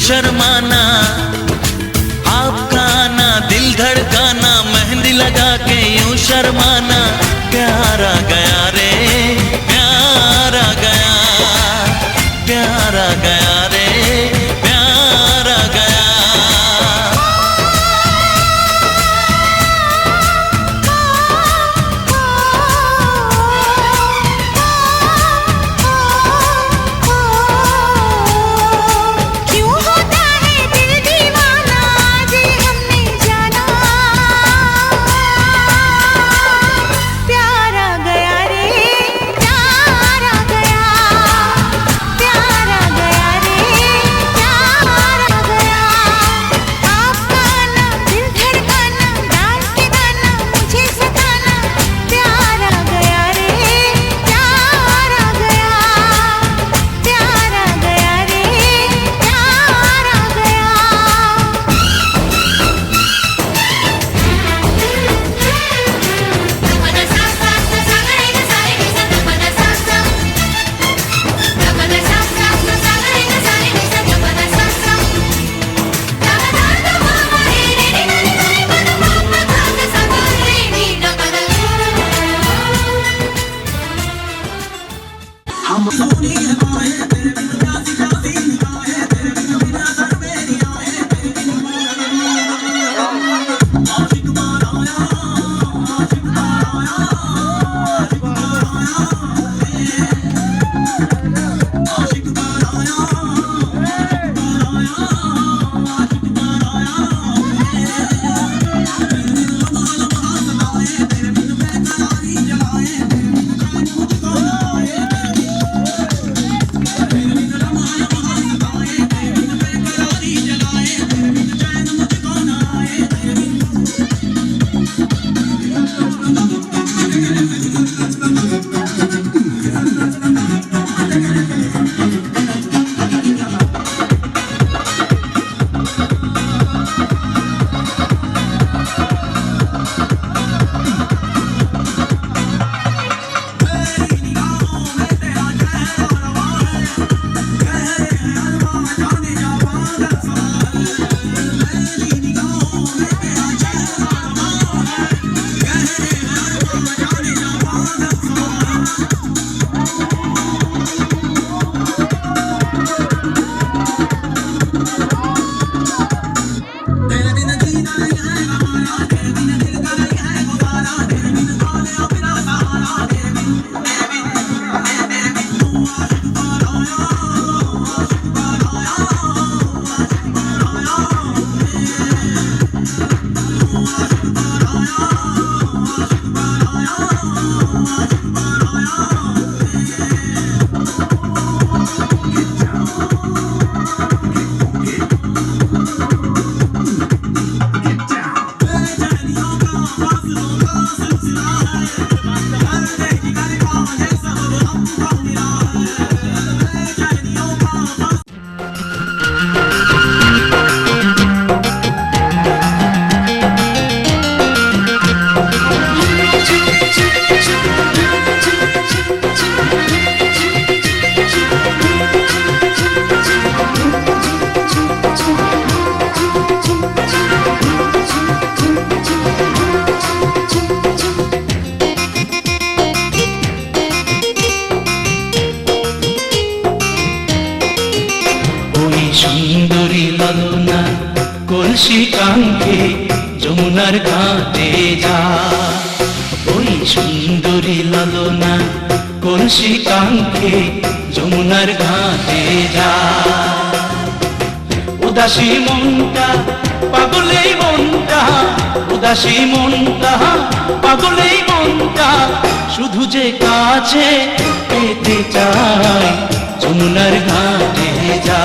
शर्माना, आपका आना दिल धड़काना, मेहंदी लगा के यूं शर्माना। प्यार आ गया रे, प्यार आ गया, प्यार आ गया रे, प्यार आ गया। সুন্দরী ললনা কলসি কাঙ্ক্ষে যমুনার ঘাটে যা। ওই সুন্দরী ললনা কলসি কাঙ্ক্ষে যমুনার ঘাটে যা। উদাসী মনটা পাগলেই মনটা, উদাসী মনটা পাগলেই মনটা, শুধু যে কাছে পেতে চায় যমুনার ঘাটে যা,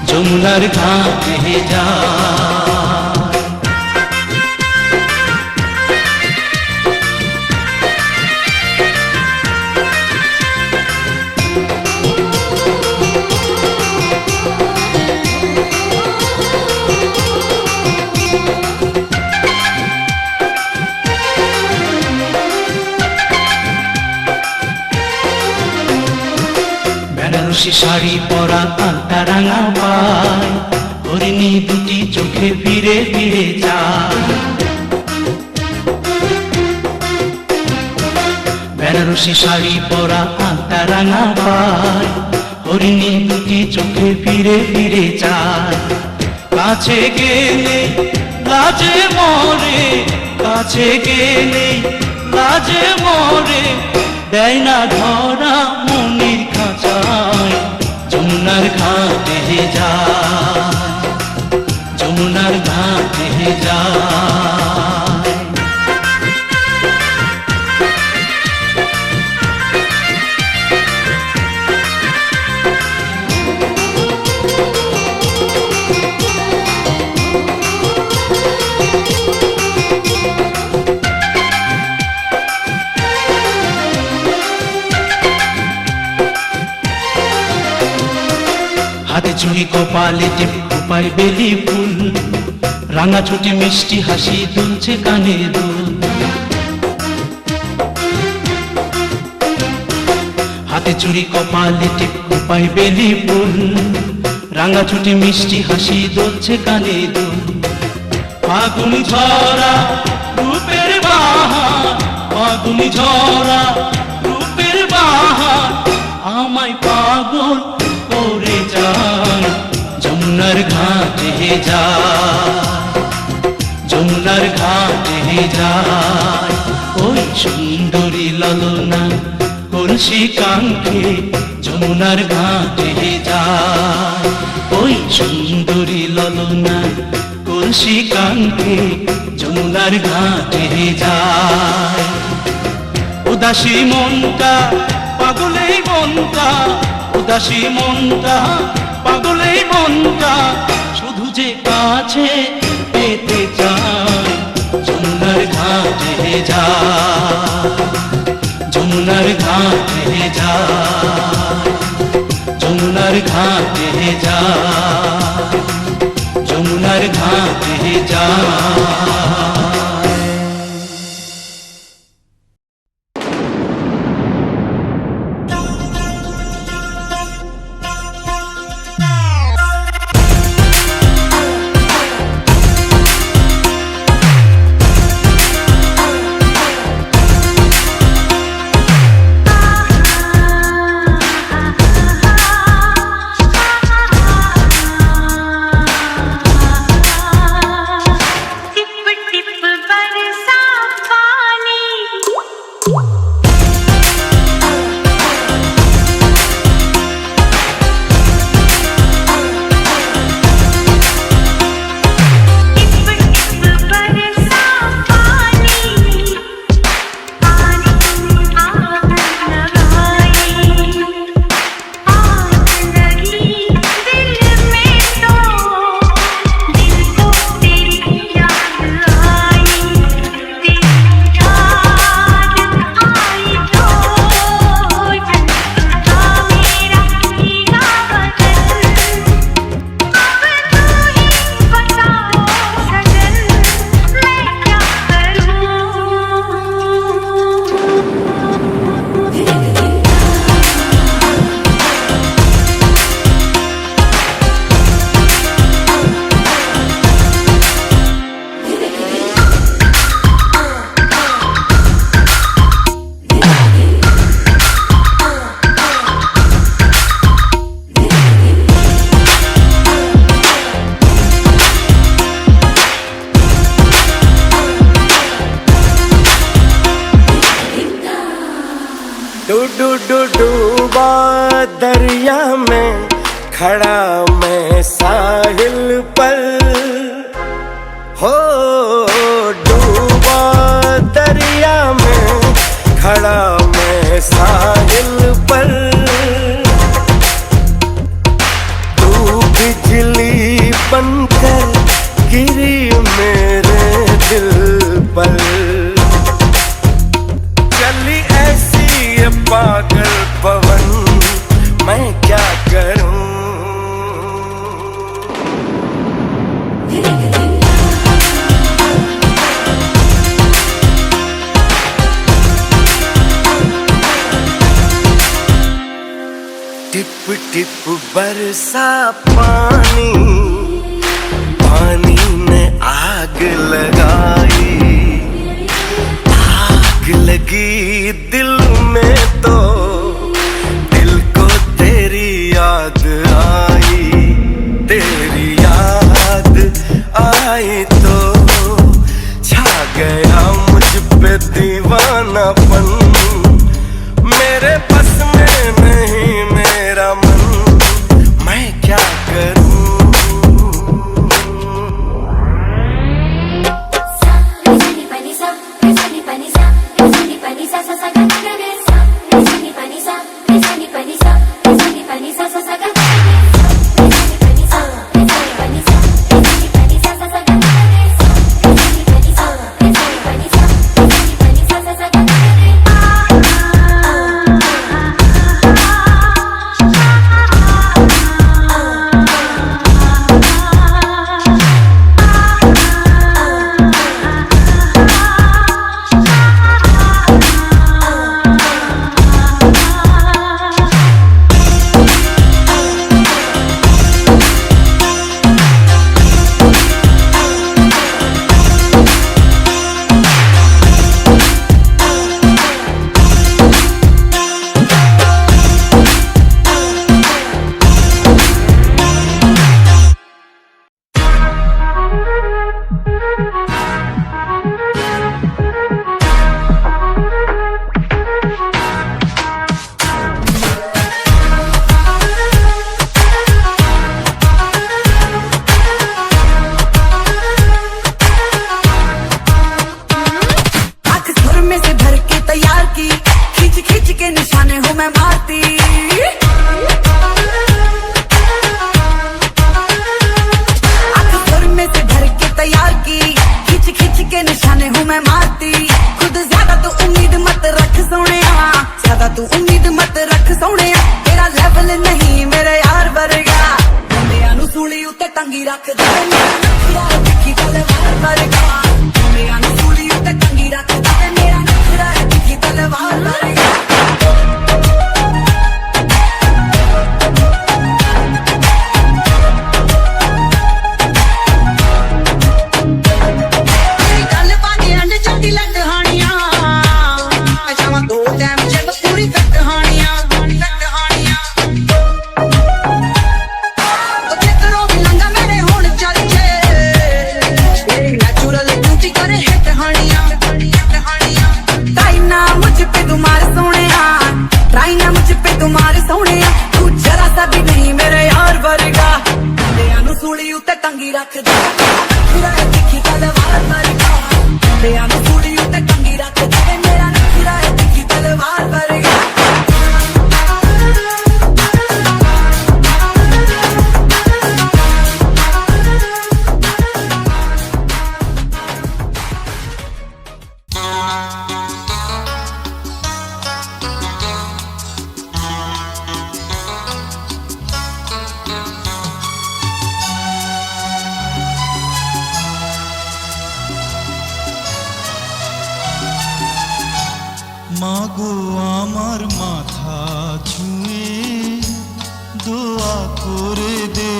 যমুনার ঘাটে যা। শাড়ি পরা আলতা রাঙা পায়, হরিণী দুটি চোখে ফিরে ফিরে যায়। বেনারসি শাড়ি পরা আলতা রাঙা পায়, হরিণী দুটি চোখে ফিরে ফিরে যায়। কাছে গেলে লাজে মরে, কাছে গেলে লাজে মরে, দেয় না ধরা মনির খাঁচায়। যমুনার ঘাটে যায়, যমুনার ঘাটে যায়। হাতে চুড়ি কপালে টিপ খোপায় বেলি ফুল, রাঙা ছুটি মিষ্টি হাসি দুলছে কানে দুল। হাতে চুড়ি কপালে টিপ খোপায় বেলি ফুল, রাঙা ছুটি মিষ্টি হাসি দুলছে কানে দুল। ফাগুনি ঝরা রূপের বাহার, ফাগুনি ঝরা রূপের বাহার, আমায় পাগল করে যায়। যমুনার ঘাটে যায়, যমুনার ঘাটে যায়। ওই সুন্দরী ললনা কলসি কাঙ্ক্ষে যমুনার ঘাটে যায়। ওই সুন্দরী ললনা কলসি কাঙ্ক্ষে যমুনার ঘাটে যায়। উদাসী মনটা পাগলেই মনটা, উদাসী মনটা পাগলেই মনটা, শুধু যে কাছে পেতে চায়। যমুনার ঘাটে যায়, যমুনার ঘাটে যায়, যমুনার ঘাটে যায়, যমুনার ঘাটে যায়। डूबा दरिया में खड़ा मैं साहिल पर, हो डूबा दरिया में खड़ा मैं साहिल पर। तू बिजली बनकर गिरी मेरे दिल पर, चली ऐसी ये पागल पवन मैं क्या करूं। टिप टिप बरसा पानी, पानी ने आग लगाई, आग लगी दिल में तो दिल को तेरी याद आई, तेरी याद आई तो छा गया मुझ पे दीवानापन, मेरे बस में नहीं मेरा मन, मैं क्या करूं? মাগো আমার মাথা ছুঁয়ে দোয়া করে দে,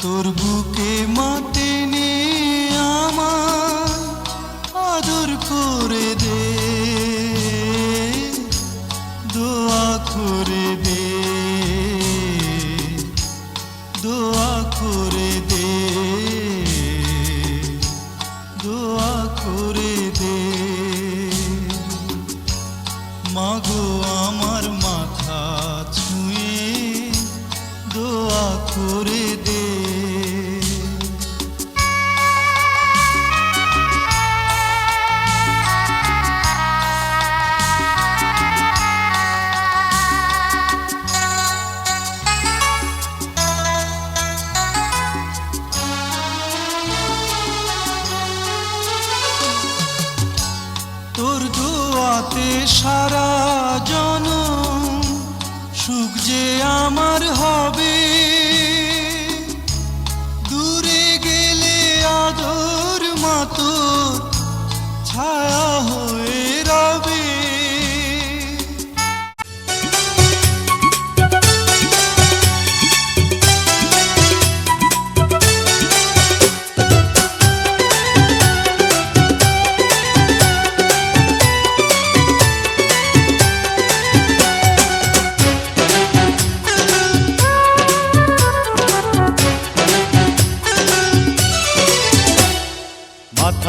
তোর বুকে মাটি নিয়ে আমার আদর করে দে, দোয়া করে দে, দোয়া করে দে, দোয়া করে দে। মাগো আমার মাথা ছুঁয়ে দোয়া করে দে।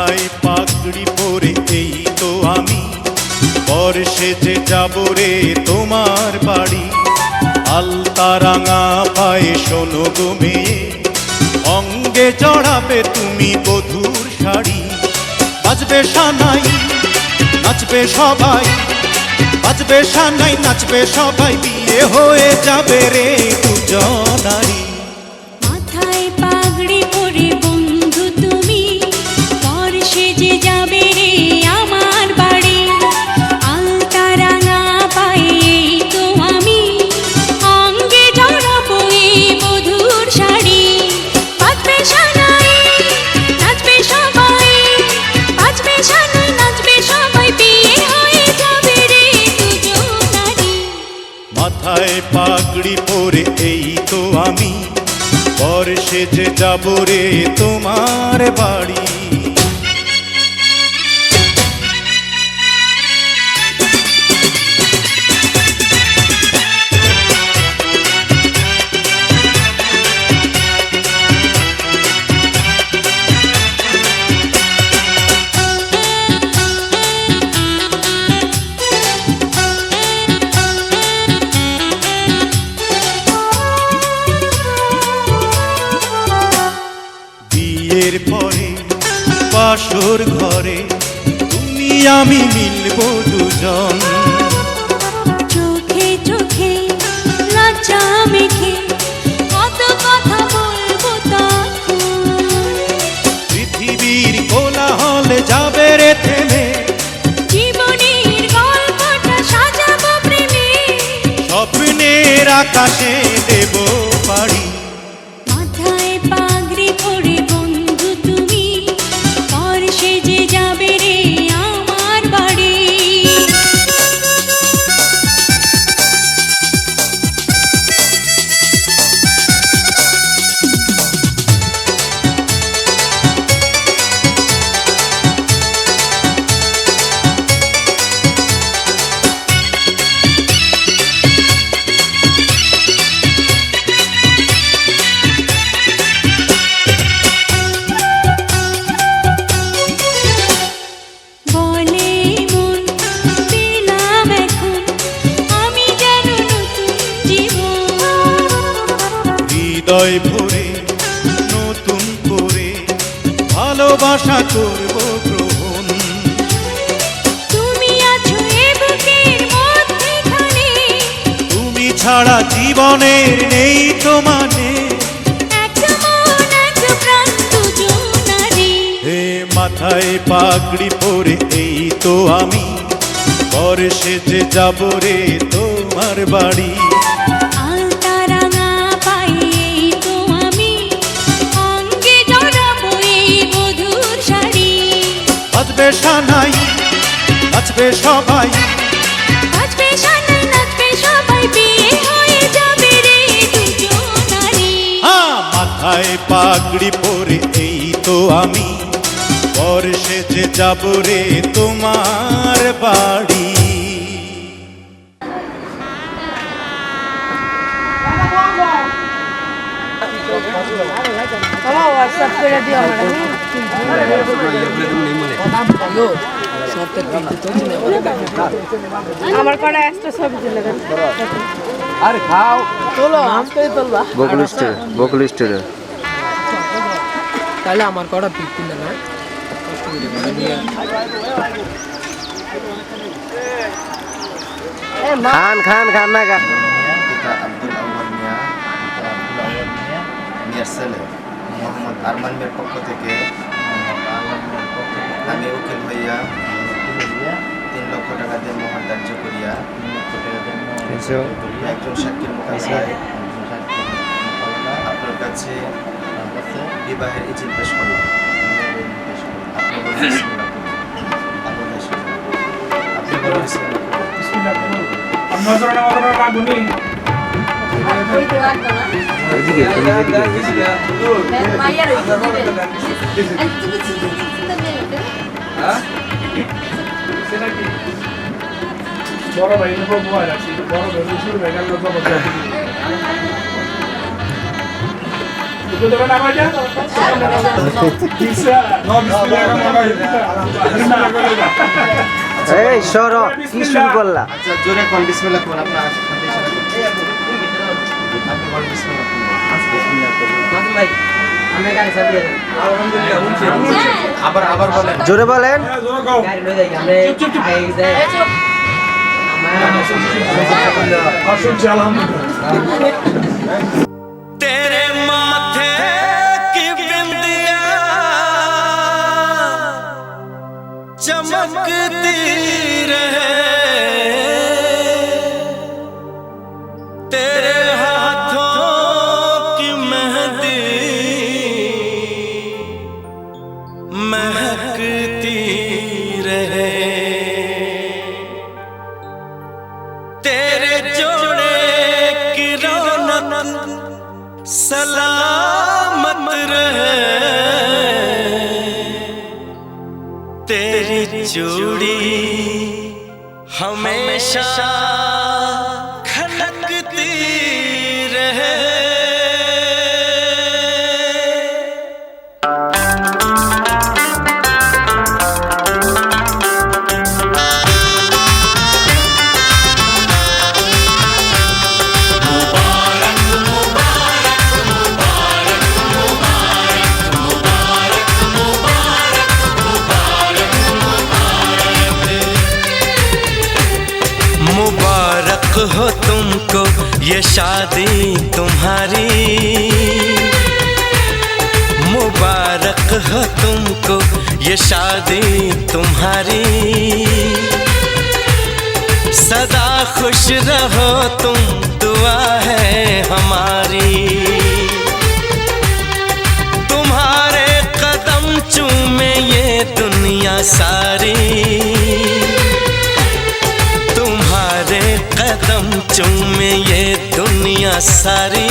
মাথায় পাগড়ি পরে এই তো আমি বর সেজে যাব রে তোমার বাড়ি। আলতা রাঙা পায়ে শোনো গো মেয়ে, অঙ্গে জড়াবে তুমি বধূর শাড়ি। বাজবে সানাই নাচবে সবাই, বাজবে সানাই নাচবে সবাই, বিয়ে হয়ে যাবে রে দুজনারি। মাথায় পাগড়ি পরে বন্ধু তুমি বর সেজে যাবে রে আমার বাড়ি। আলতা রাঙা পায়ে এই তো আমি, অঙ্গে জড়াবো এই বধূর শাড়ি। বাজবে সানাই নাচবে সবাই, বাজবে সানাই নাচবে সবাই, বিয়ে হয়ে যাবে রে দুজনারি। মাথায় পাগড়ি পরে এই তো আমি বর সেজে যাব রে তোমার বাড়ি। বিয়ের পরে বাসর ঘরে তুমি আমি মিলবো দুজন। চোখে চোখে লজ্জা মেখে কত কথা বলবো তখন। পৃথিবীর কোলাহলে যাবে রে থেমে, জীবনের গল্পটা সাজাবো প্রেমে। স্বপ্নের আকাশে দেব পাড়ি। মাথায় পাগড়ি পরে বন্ধু তুমি বর সেজে যাবে রে আমার বাড়ি। বলে মন পেলাম এখন আমি যেন নতুন জীবন। হৃদয় ভরে নতুন করে ভালোবাসা করব গ্রহণ। তুমি আছো এ বুকের মধ্যেখানে, তুমি ছাড়া জীবনের নেই তো মানে। এক মন এক প্রাণ দুজনারি। হে মাথায় পাগড়ি পরে এই তো আমি বর সেজে যাব রে তোমার বাড়ি। আলতা রাঙা পায়ে এই তো আমি, অঙ্গে জড়াবো এই বধূর শাড়ি। বাজবে সানাই নাচবে সবাই, বাজবে সানাই নাচবে সবাই, বিয়ে হয়ে যাবে রে দুজনারি। মাথায় পাগড়ি পরে এই তো আমি বর সেজে যাব রে তোমার বাড়ি। হোয়াটসঅ্যাপ করে দিও আমার কটা এক্সট্রা ছবি তুলে দেন। আরে খাও তোলো আজকেই তুলবা বকলিস্টের তাহলে আমার কটা পিক তুলে না খান খান খান না খান পিতা আব্দুল আউয়াল মিয়া, মিয়ার ছেলে মোহাম্মদ আরমান মিয়ার পক্ষ থেকে আমি উকিল হইয়া 3 লক্ষ টাকা দিয়ে মোহর ধার্য করিয়া একজন সাক্ষীর মোকাবিলায় আপনার কাছে বিবাহের ইজিল পেশ করলাম। আপনি বলুন বিসমিল্লাহ করুন। আপনি বলুন বিসমিল্লাহ করুন। এদিকে তুমি এদিকে বড় ভাই বয় রাখছি বড় ভাই শুরু হয়ে গেল দুটো দেবেন আমার যা এই সর কি শুরু করলা আচ্ছা জোরে কোন বিসমিল্লাহ কোন আপনার আপনি কোন বিসমিল্লাহ আবার বলেন জোরে বলেন तेरे माथे की बिंदिया चमकती रहे तेरे हाथों की मेहंदी महकती रहे तेरे जोड़े की रौनक सलामत रहे तेरी चूड़ी हमेशा खनकती रहे मुबारक हो तुमको ये शादी तुम्हारी मुबारक हो तुमको ये शादी तुम्हारी सदा खुश रहो तुम दुआ है हमारी तुम्हारे कदम चूमे ये दुनिया सारी तुम्हारे कदम चूमे ये दुनिया सारी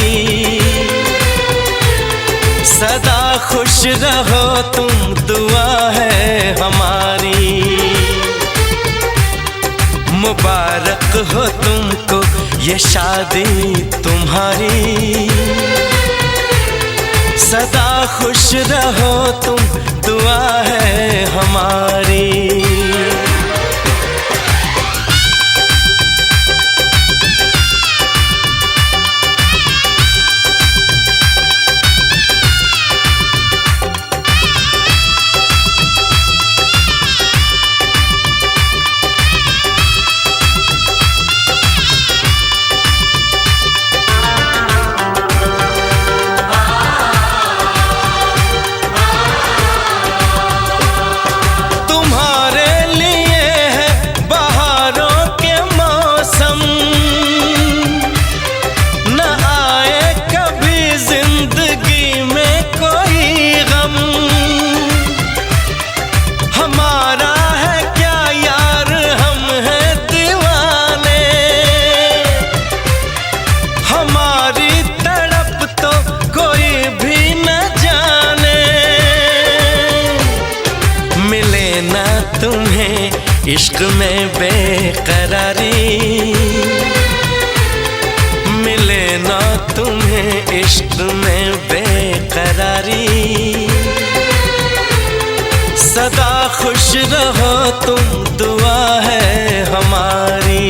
सदा खुश रहो तुम दुआ है हमारी मुबारक हो तुमको ये शादी तुम्हारी सदा खुश रहो तुम दुआ है हमारी इश्क में बेकरारी मिले ना तुम्हें इश्क में बेकरारी सदा खुश रहो तुम दुआ है हमारी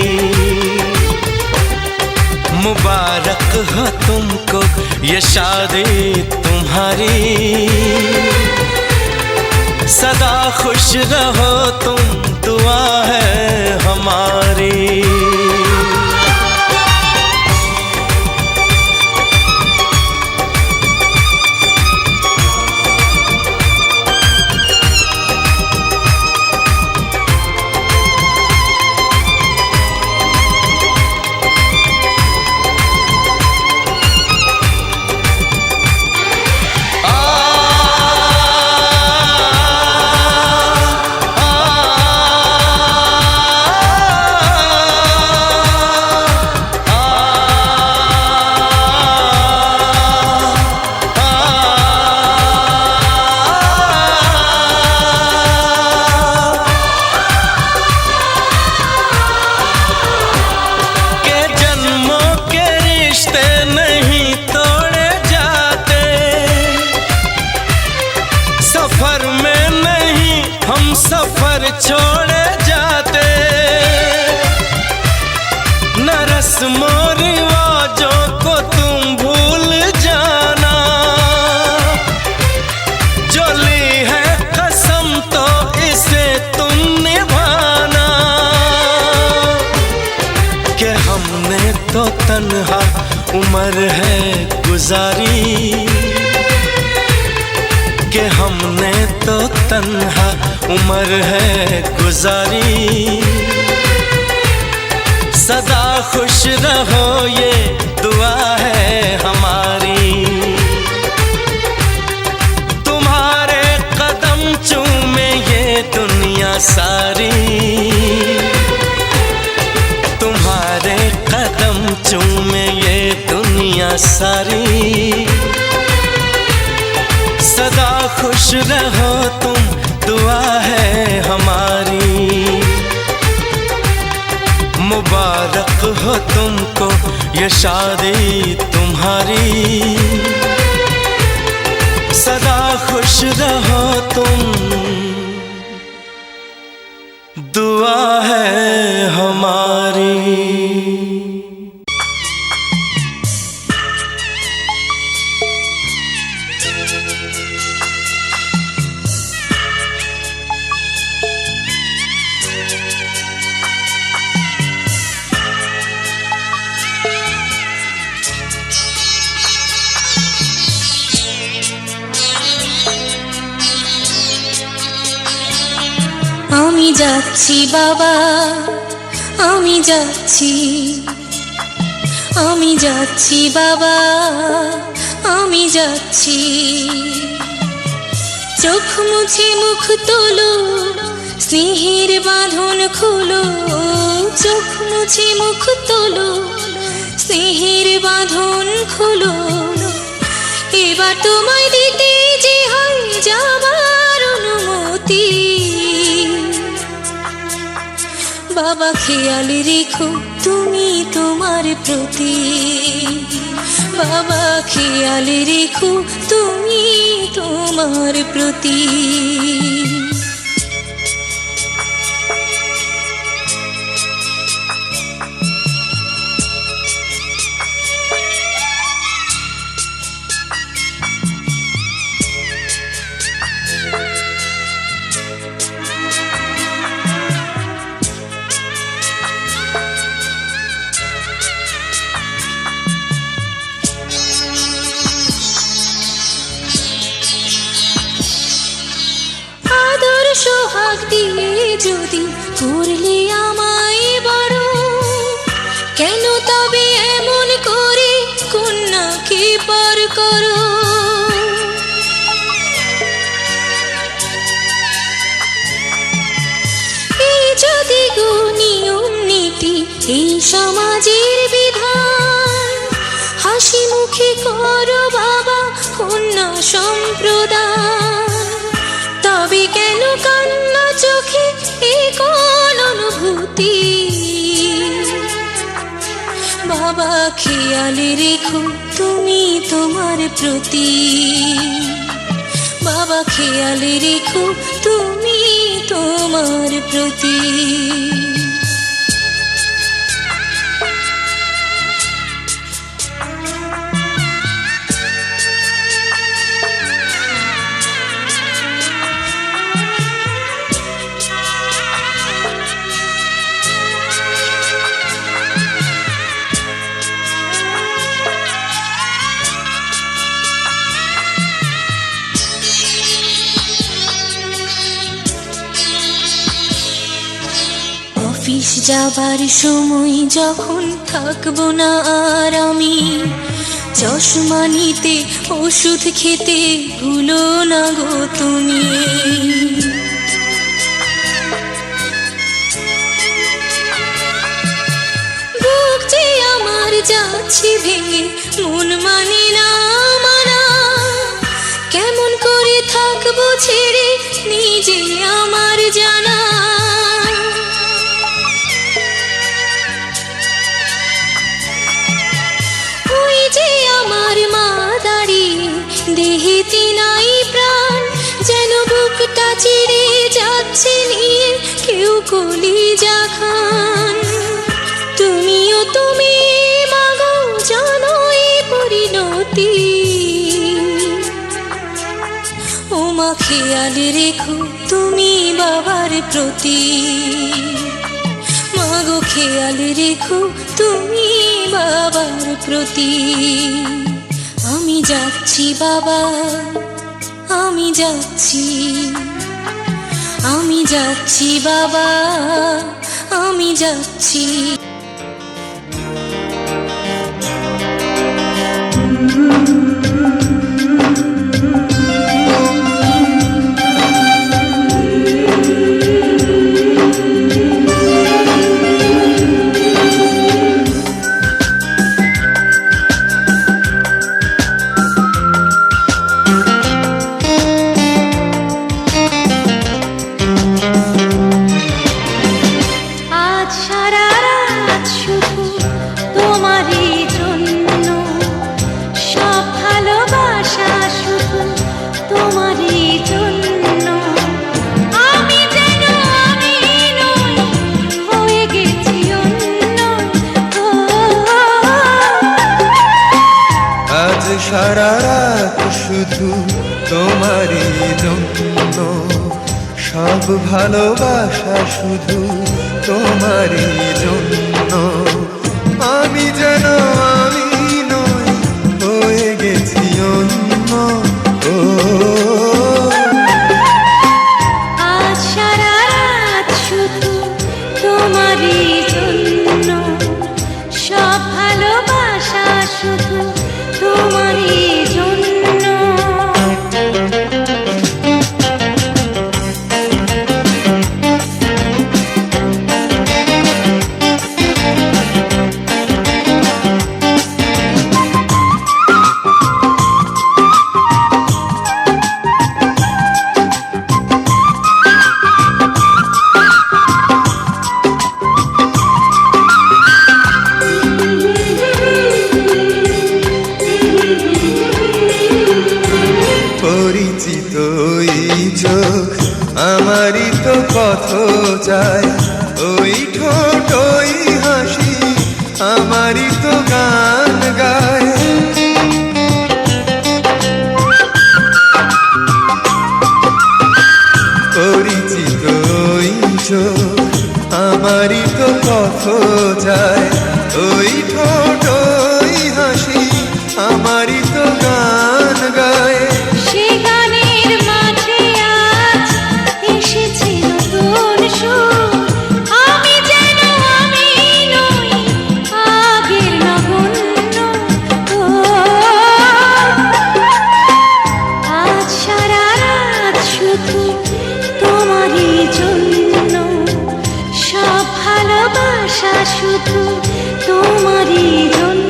मुबारक हो तुमको ये शादी तुम्हारी सदा खुश रहो तुम दुआ है हमारी छोड़े जाते, न रस्मों रिवाजों को तुम भूल जाना। जो ली है कसम तो इसे तुम निभाना। कि हमने तो तन्हा उम्र है गुजारी, कि हमने तो तन्हा उम्र है गुजारी। सदा खुश रहो ये दुआ है हमारी। तुम्हारे कदम चूमे ये दुनिया सारी, तुम्हारे कदम चूमे ये दुनिया सारी। सदा खुश रहो तुम दुआ है हमारी। मुबारक हो तुमको ये शादी तुम्हारी। सदा खुश रहो तुम दुआ है हमारी। আমি যাচ্ছি বাবা, আমি যাচ্ছি, আমি যাচ্ছি বাবা, আমি যাচ্ছি। চোখ মুছে মুখ তোলো, স্নেহের বাঁধন খোলো। চোখ মুছে মুখ তোলো, স্নেহের বাঁধন খোলো। এবার তোমায় দিতে যে হয় যাবার অনুমতি। বাবা খেয়াল রেখো তুমি তোমার প্রতি। বাবা খেয়াল রেখো তুমি তোমার প্রতি। সোহাগ দিয়ে যদি করলে আমায় বড়, কেন তবে এমন করে কন্যাকে পর করো। এই যদি গো নিয়ম নীতি এই সমাজের বিধান, হাসি মুখে করো বাবা কন্যা সম্প্রদান। তবে কেন কান্না চোখে এই কোন অনুভূতি। বাবা খেয়াল রেখো তুমি তোমার প্রতি। বাবা খেয়াল রেখো তুমি তোমার প্রতি। অফিস যাবার সময় যখন থাকবো না আর আমি, চশমা নিতে ওষুধ খেতে ভুলো না গো তুমি। বুক যে আমার যাচ্ছে ভেঙে, মন মানে না মানা। কেমন করে থাকবো ছেড়ে নিজে আমার জানা। যে আমার মা দাঁড়িয়ে দেহেতে নাই প্রাণ, যেন বুকটা চিরে যাচ্ছে নিয়ে কেউ কলিজা খান। তুমিও তুমি মাগো জানো এই পরিণতি, ও মা খেয়াল রেখো তুমি বাবার প্রতি, মাগো খেয়াল রেখো তুমি বাবার প্রতি। আমি যাচ্ছি বাবা, আমি যাচ্ছি, আমি যাচ্ছি বাবা, আমি যাচ্ছি। আজ সারা রাত শুধু তোমারই জন্য, সব ভালোবাসা শুধু তোমারই জন্য। আমি যেন আমি নই, হয়ে গেছি অন্য। আজ সারা রাত শুধু তোমারই জন্য, সব ভালোবাসা শুধু তোমারই জন্য। আমি যেন আমি নই, হয়ে গেছি অন্য। ও আজ সারা রাত শুধু তোমারই জন্য, সব ভালোবাসা শুধু তোমারই জন্য। পরিচিত ওই চোখ আমারই তো পথ চায়, ওই ঠোঁট ওই হাসি আমারই তো গান গায়। পরিচিত ওই চোখ আমারই তো পথ চায়, ওই ঠোঁট ওই হাসি আমারই তো গান গায়। সে গানের মাঝে আজ এসেছে নতুন সুর, আমি যেন আমি নই, আগের নগণ্য। ও আজ সারা রাত শুধু তোমারই জন্য, সব ভালোবাসা শুধু তোমারই জন্য।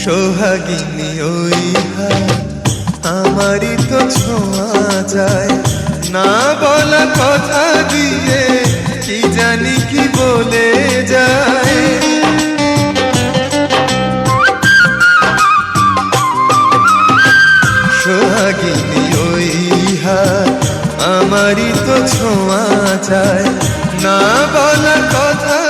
সোহাগিনী ওই হাত আমারই তো ছোঁয়া যায়, না বলা কথা দিয়ে কি জানি কি বলে যায়। সোহাগিনী ওই হাত আমারই তো ছোঁয়া যায়, না বলা কথা